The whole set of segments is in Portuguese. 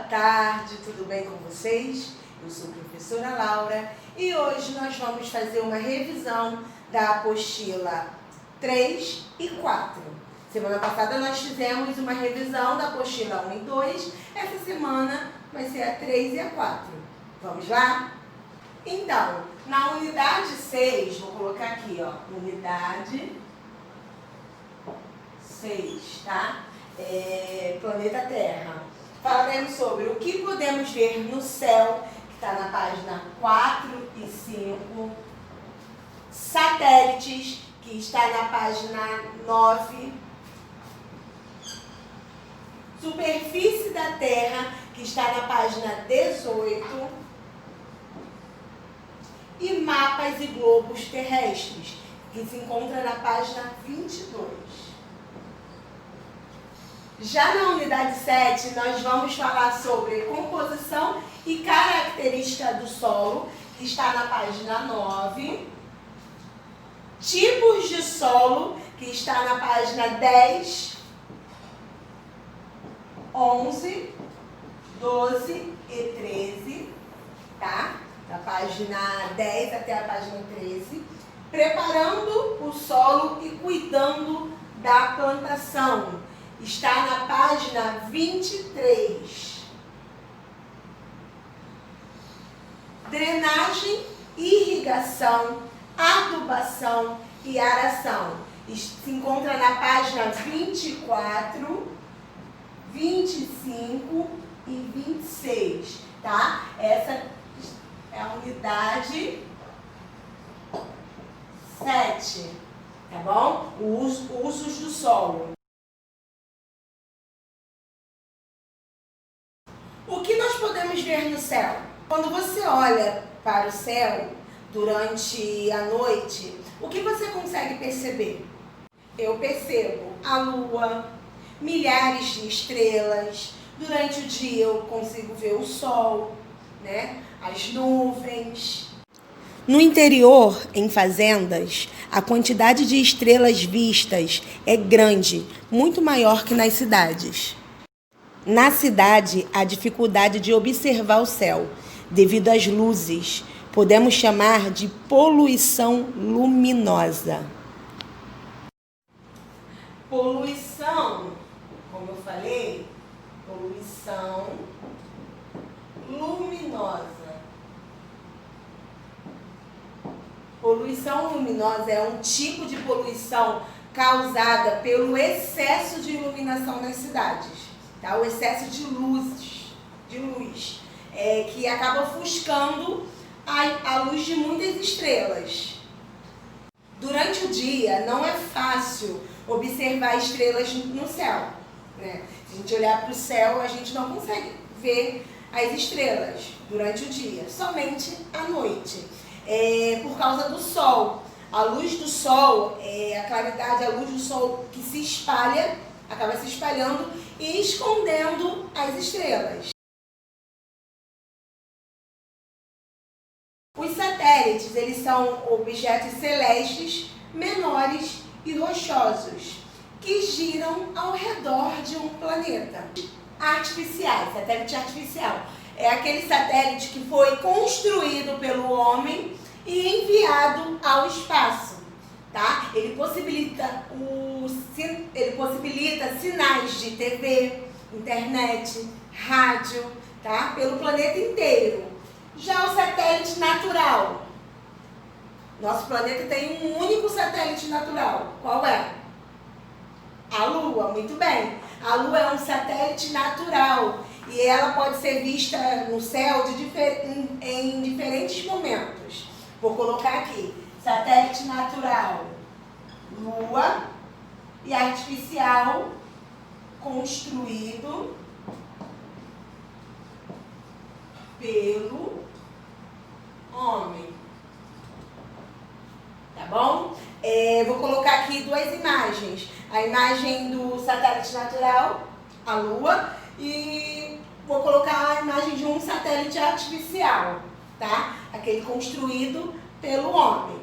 tarde, tudo bem com vocês? Eu sou a professora Laura e hoje nós vamos fazer uma revisão da apostila 3 e 4. Semana passada nós fizemos uma revisão da apostila 1 e 2, essa semana vai ser a 3 e a 4. Vamos lá? Então, na unidade 6, vou colocar aqui, ó, unidade 6, tá? Planeta Terra. Falaremos sobre o que podemos ver no céu, que está na página 4 e 5. Satélites, que está na página 9. Superfície da Terra, que está na página 18. E mapas e globos terrestres, que se encontra na página 22. Já na unidade 7, nós vamos falar sobre composição e característica do solo, que está na página 9. Tipos de solo, que está na página 10, 11, 12 e 13, tá? Da página 10 até a página 13. Preparando o solo e cuidando da plantação. Está na página 23. Drenagem, irrigação, adubação e aração. Se encontra na página 24, 25 e 26, tá? Essa é a unidade 7, tá bom? Usos do solo. O que nós podemos ver no céu? Quando você olha para o céu durante a noite, o que você consegue perceber? Eu percebo a lua, milhares de estrelas. Durante o dia eu consigo ver o sol, né? As nuvens. No interior, em fazendas, a quantidade de estrelas vistas é grande, muito maior que nas cidades. Na cidade, há dificuldade de observar o céu, devido às luzes. Podemos chamar de poluição luminosa. Poluição, como eu falei, poluição luminosa. Poluição luminosa é um tipo de poluição causada pelo excesso de iluminação nas cidades. Tá? O excesso de luz, que acaba ofuscando a luz de muitas estrelas. Durante o dia, não é fácil observar estrelas no céu, né? Se a gente olhar para o céu, a gente não consegue ver as estrelas durante o dia, somente à noite. Por causa do sol. A luz do sol, a claridade, a luz do sol que se espalha, acaba se espalhando e escondendo as estrelas. Os satélites, eles são objetos celestes menores e rochosos que giram ao redor de um planeta. Artificiais, satélite artificial. É aquele satélite que foi construído pelo homem e enviado ao espaço, tá? Ele possibilita sinais de TV, internet, rádio, tá? Pelo planeta inteiro. Já o satélite natural. Nosso planeta tem um único satélite natural. Qual é? A Lua, muito bem. A Lua é um satélite natural e ela pode ser vista no céu em diferentes momentos. Vou colocar aqui, satélite natural, Lua, e artificial, construído pelo homem. Tá bom? Vou colocar aqui duas imagens. A imagem do satélite natural, a Lua, e vou colocar a imagem de um satélite artificial, tá? Aquele construído pelo homem.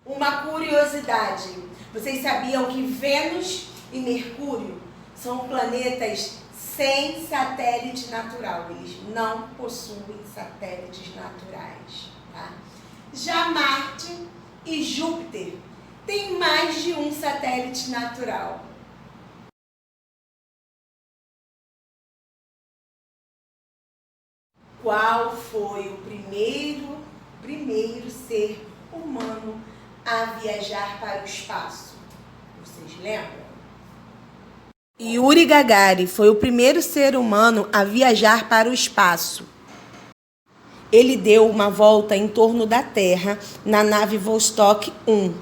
Uma curiosidade: Vocês sabiam que Vênus e Mercúrio são planetas sem satélite natural? Eles não possuem satélites naturais, tá? Já Marte e Júpiter têm mais de um satélite natural. Qual foi o primeiro ser humano a viajar para o espaço? Vocês lembram? Yuri Gagarin foi o primeiro ser humano a viajar para o espaço. Ele deu uma volta em torno da Terra na nave Vostok 1,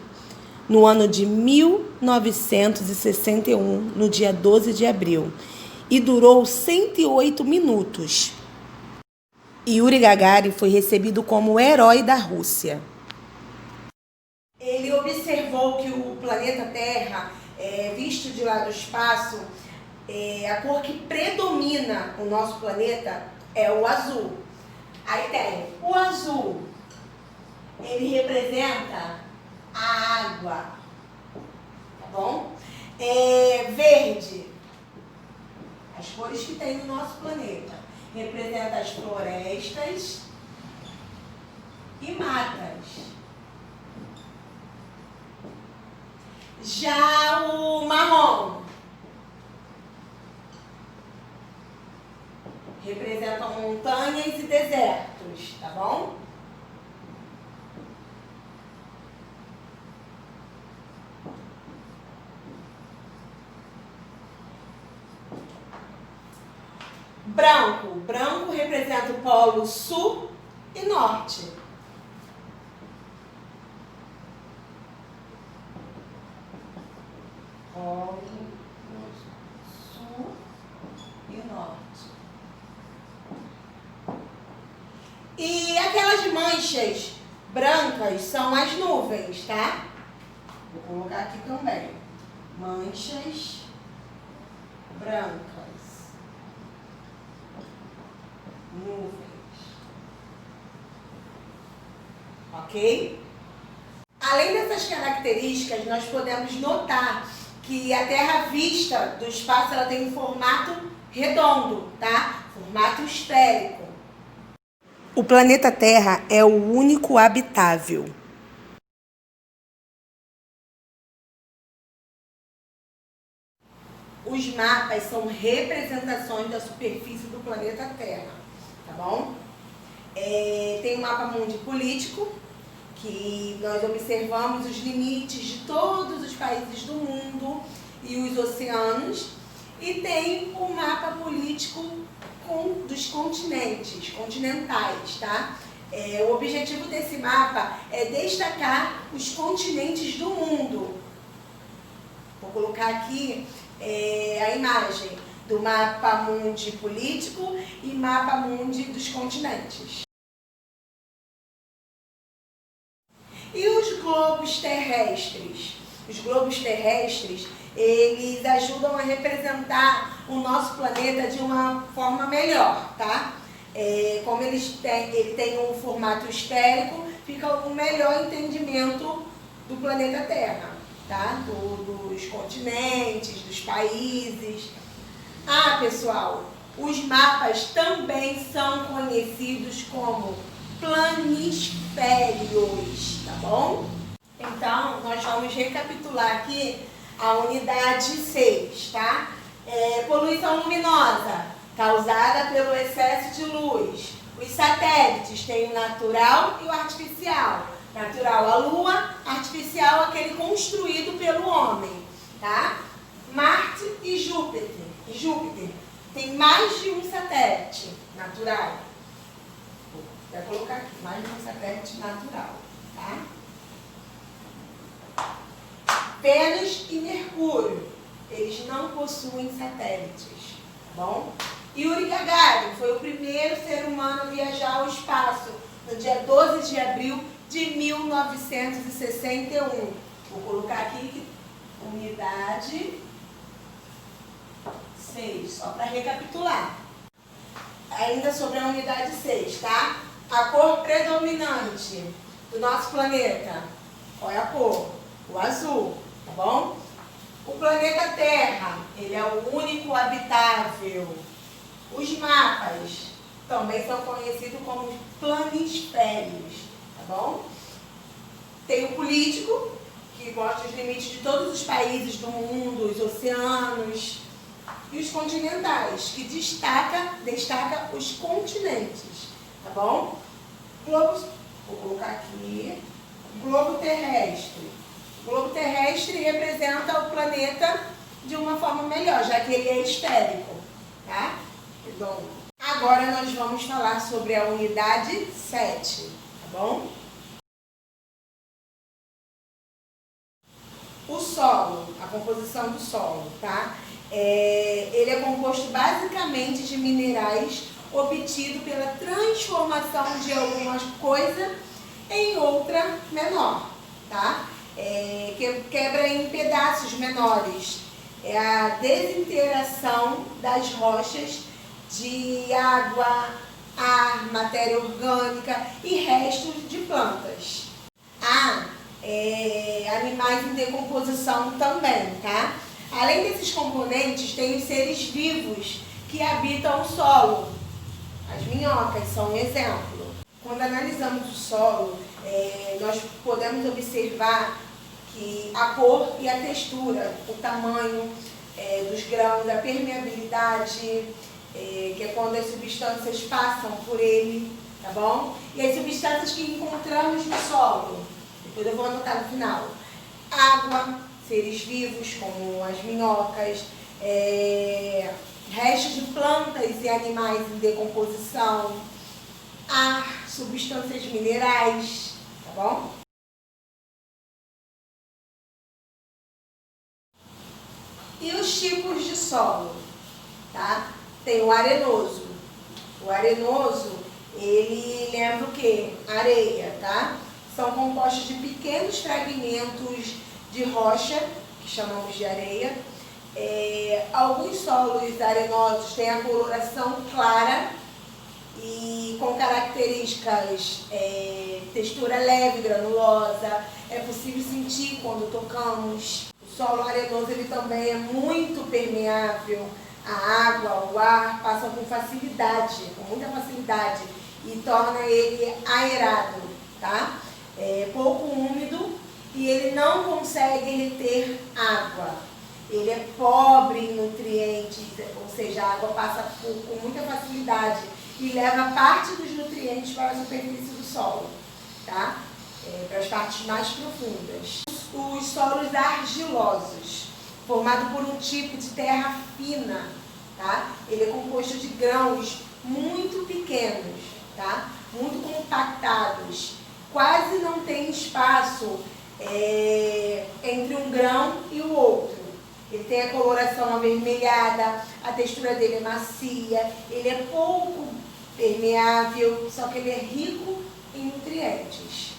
no ano de 1961, no dia 12 de abril, e durou 108 minutos. Yuri Gagarin foi recebido como herói da Rússia. Ele observou que o planeta Terra, visto de lá do espaço, a cor que predomina o nosso planeta é o azul. Aí tem o azul, ele representa a água, tá bom? Verde, as cores que tem no nosso planeta, representa as florestas e matas. Já o marrom representa montanhas e desertos, tá bom? Branco representa o polo sul e norte. Polo sul e norte. E aquelas manchas brancas são as nuvens, tá? Vou colocar aqui também. Manchas brancas. Nuvens. Ok? Além dessas características, nós podemos notar que a Terra vista do espaço ela tem um formato redondo, tá? Formato esférico. O planeta Terra é o único habitável. Os mapas são representações da superfície do planeta Terra, tá bom? Tem um mapa mundi político, que nós observamos os limites de todos os países do mundo e os oceanos, e tem o mapa político dos continentais, tá? O objetivo desse mapa é destacar os continentes do mundo. Vou colocar aqui a imagem do mapa mundi político e mapa mundi dos continentes. E os globos terrestres? Os globos terrestres, eles ajudam a representar o nosso planeta de uma forma melhor, tá? Como ele tem um formato esférico, fica um melhor entendimento do planeta Terra, tá? Dos continentes, dos países. Ah, pessoal, os mapas também são conhecidos como planisférios, tá bom? Então, nós vamos recapitular aqui a unidade 6, tá? Poluição luminosa, causada pelo excesso de luz. Os satélites têm o natural e o artificial. Natural a Lua, artificial aquele construído pelo homem, tá? Marte e Júpiter. Júpiter tem mais de um satélite natural. Vou colocar aqui, mais de um satélite natural, tá? Vênus e Mercúrio, eles não possuem satélites, tá bom? Yuri Gagarin foi o primeiro ser humano a viajar ao espaço no dia 12 de abril de 1961. Vou colocar aqui unidade 6, só para recapitular. Ainda sobre a unidade 6, tá? A cor predominante do nosso planeta, qual é a cor? O azul, tá bom? O planeta Terra, ele é o único habitável. Os mapas também são conhecidos como planisférios, tá bom? Tem o político, que mostra os limites de todos os países do mundo, os oceanos, e os continentais, que destaca os continentes, tá bom? Globo, vou colocar aqui, globo terrestre. O globo terrestre representa o planeta de uma forma melhor, já que ele é esférico, tá? Então, agora nós vamos falar sobre a unidade 7, tá bom? O solo, a composição do solo, tá? Ele é composto basicamente de minerais obtidos pela transformação de alguma coisa em outra menor, tá? Que quebra em pedaços menores. É a desintegração das rochas de água, ar, matéria orgânica e restos de plantas. Há animais em decomposição também, tá? Além desses componentes, tem os seres vivos que habitam o solo. As minhocas são um exemplo. Quando analisamos o solo, nós podemos observar que a cor e a textura, o tamanho dos grãos, a permeabilidade, que é quando as substâncias passam por ele, tá bom? E as substâncias que encontramos no solo, depois eu vou anotar no final. Água, seres vivos como as minhocas, restos de plantas e animais em decomposição, ar, substâncias minerais, tá bom? E os tipos de solo, tá? Tem o arenoso. O arenoso, ele lembra o quê? Areia, tá? São compostos de pequenos fragmentos de rocha, que chamamos de areia. Alguns solos arenosos têm a coloração clara e com características, textura leve, granulosa. É possível sentir quando tocamos. O solo arenoso ele também é muito permeável. A água, o ar passam com facilidade, com muita facilidade, e torna ele aerado, tá? Pouco úmido e ele não consegue reter água. Ele é pobre em nutrientes, ou seja, a água passa com muita facilidade e leva parte dos nutrientes para a superfície do solo, tá? Para as partes mais profundas. Os solos argilosos, formado por um tipo de terra fina, tá? Ele é composto de grãos muito pequenos, tá? Muito compactados, quase não tem espaço entre um grão e o outro. Ele tem a coloração avermelhada, a textura dele é macia, ele é pouco permeável, só que ele é rico em nutrientes.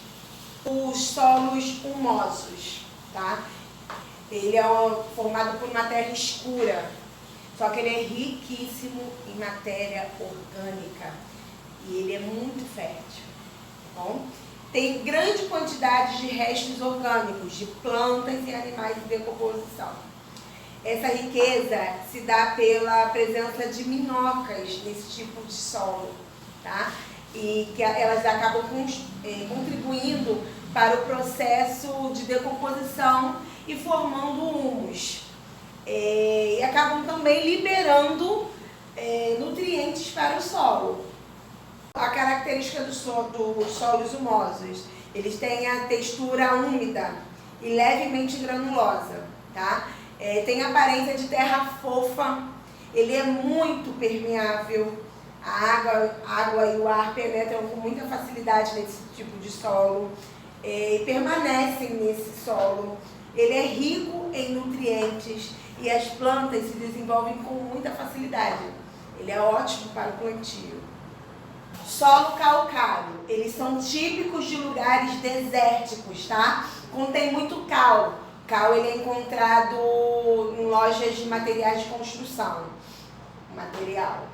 Os solos humosos, tá? Ele é formado por uma terra escura, só que ele é riquíssimo em matéria orgânica e ele é muito fértil, tá bom? Tem grande quantidade de restos orgânicos, de plantas e animais em decomposição. Essa riqueza se dá pela presença de minhocas nesse tipo de solo, tá? E que elas acabam contribuindo para o processo de decomposição e formando humus. E acabam também liberando nutrientes para o solo. A característica dos solos humosos, eles têm a textura úmida e levemente granulosa, tá? Tem aparência de terra fofa, ele é muito permeável, a água e o ar penetram com muita facilidade nesse tipo de solo, e permanecem nesse solo. Ele é rico em nutrientes e as plantas se desenvolvem com muita facilidade. Ele é ótimo para o plantio. Solo calcário, eles são típicos de lugares desérticos, tá? Contém muito cal. Cal ele é encontrado em lojas de materiais de construção,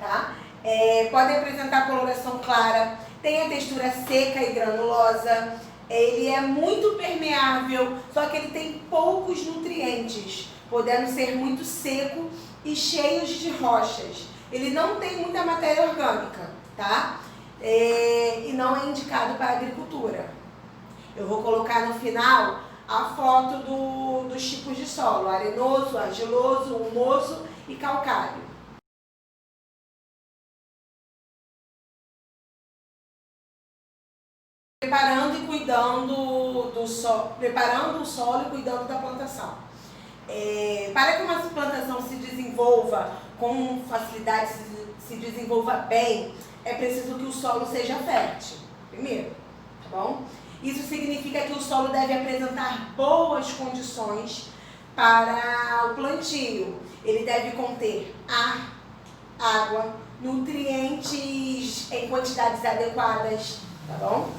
tá? Pode apresentar coloração clara, tem a textura seca e granulosa, ele é muito permeável, só que ele tem poucos nutrientes, podendo ser muito seco e cheios de rochas. Ele não tem muita matéria orgânica, tá? E não é indicado para a agricultura. Eu vou colocar no final a foto dos tipos de solo: arenoso, argiloso, humoso e calcário. Preparando e cuidando do solo, preparando o solo e cuidando da plantação. Para que uma plantação se desenvolva com facilidade, se desenvolva bem, é preciso que o solo seja fértil, primeiro, tá bom? Isso significa que o solo deve apresentar boas condições para o plantio. Ele deve conter ar, água, nutrientes em quantidades adequadas, tá bom?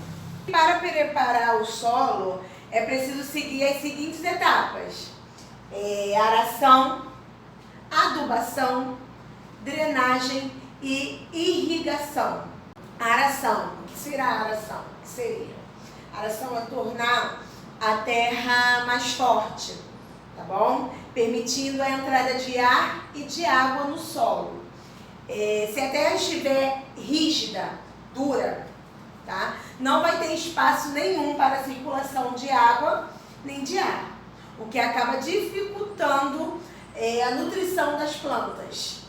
Para preparar o solo, é preciso seguir as seguintes etapas: aração, adubação, drenagem e irrigação. Aração. O que será a aração? O que seria? A aração é tornar a terra mais forte, tá bom? Permitindo a entrada de ar e de água no solo. Se a terra estiver rígida, dura, tá? Não vai ter espaço nenhum para a circulação de água nem de ar, o que acaba dificultando a nutrição das plantas.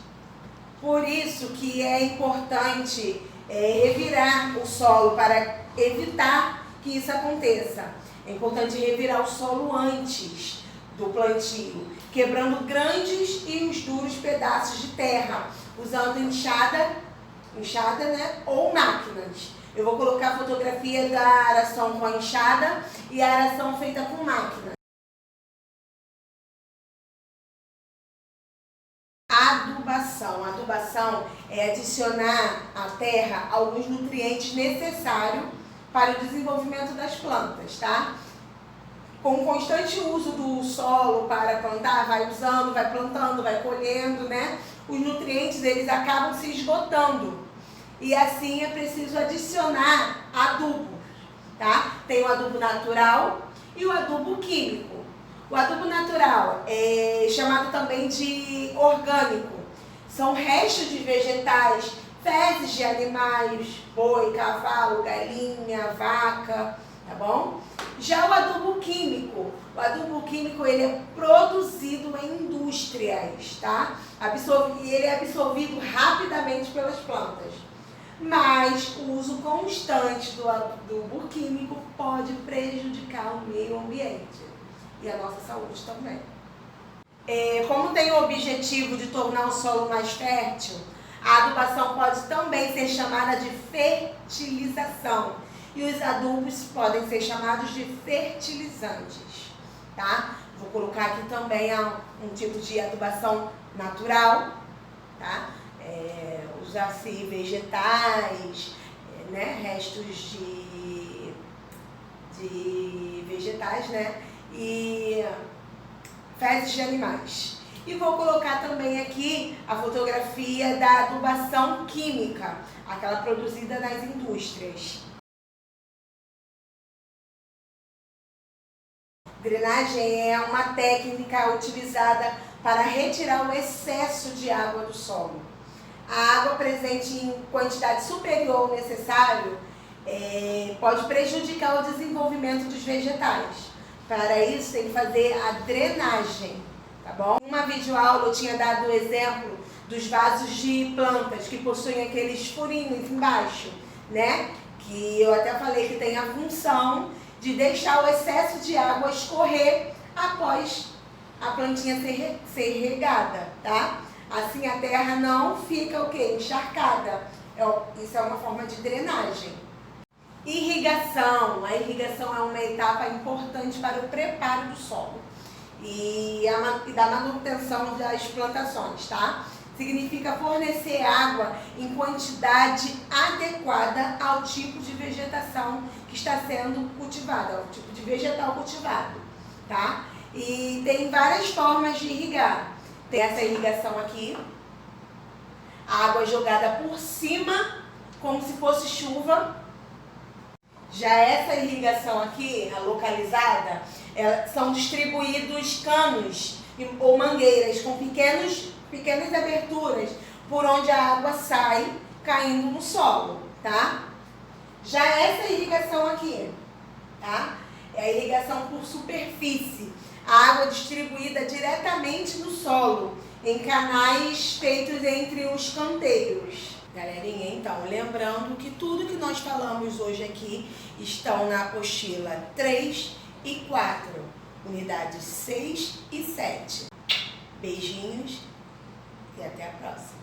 Por isso que é importante revirar o solo para evitar que isso aconteça. É importante revirar o solo antes do plantio, quebrando grandes e os duros pedaços de terra, usando enxada, né, ou máquinas. Eu vou colocar a fotografia da aração com a enxada e a aração feita com máquina. Adubação. A adubação é adicionar à terra alguns nutrientes necessários para o desenvolvimento das plantas, tá? Com o constante uso do solo para plantar, vai usando, vai plantando, vai colhendo, né? Os nutrientes, eles acabam se esgotando. E assim é preciso adicionar adubo, tá? Tem o adubo natural e o adubo químico. O adubo natural é chamado também de orgânico. São restos de vegetais, fezes de animais, boi, cavalo, galinha, vaca, tá bom? Já o adubo químico ele é produzido em indústrias, tá? E ele é absorvido rapidamente pelas plantas. Mas o uso constante do adubo químico pode prejudicar o meio ambiente e a nossa saúde também. Como tem o objetivo de tornar o solo mais fértil, a adubação pode também ser chamada de fertilização e os adubos podem ser chamados de fertilizantes, tá? Vou colocar aqui também um tipo de adubação natural, tá? Usar-se vegetais, né? Restos de vegetais, né? E fezes de animais. E vou colocar também aqui a fotografia da adubação química, aquela produzida nas indústrias. Drenagem é uma técnica utilizada para retirar o excesso de água do solo. A água presente em quantidade superior ao necessário pode prejudicar o desenvolvimento dos vegetais. Para isso, tem que fazer a drenagem, tá bom? Em uma videoaula eu tinha dado o exemplo dos vasos de plantas que possuem aqueles furinhos embaixo, né? Que eu até falei que tem a função de deixar o excesso de água escorrer após a plantinha ser regada, tá? Assim a terra não fica o quê? Encharcada. Isso é uma forma de drenagem. Irrigação. A irrigação é uma etapa importante para o preparo do solo e da manutenção das plantações, tá? Significa fornecer água em quantidade adequada ao tipo de vegetação que está sendo cultivada, ao tipo de vegetal cultivado, tá? E tem várias formas de irrigar. Tem essa irrigação aqui, a água jogada por cima, como se fosse chuva. Já essa irrigação aqui, a localizada, são distribuídos canos ou mangueiras com pequenas aberturas por onde a água sai caindo no solo, tá? Já essa irrigação aqui, tá? É a irrigação por superfície. A água distribuída diretamente no solo, em canais feitos entre os canteiros. Galerinha, então, lembrando que tudo que nós falamos hoje aqui estão na apostila 3 e 4, unidades 6 e 7. Beijinhos e até a próxima.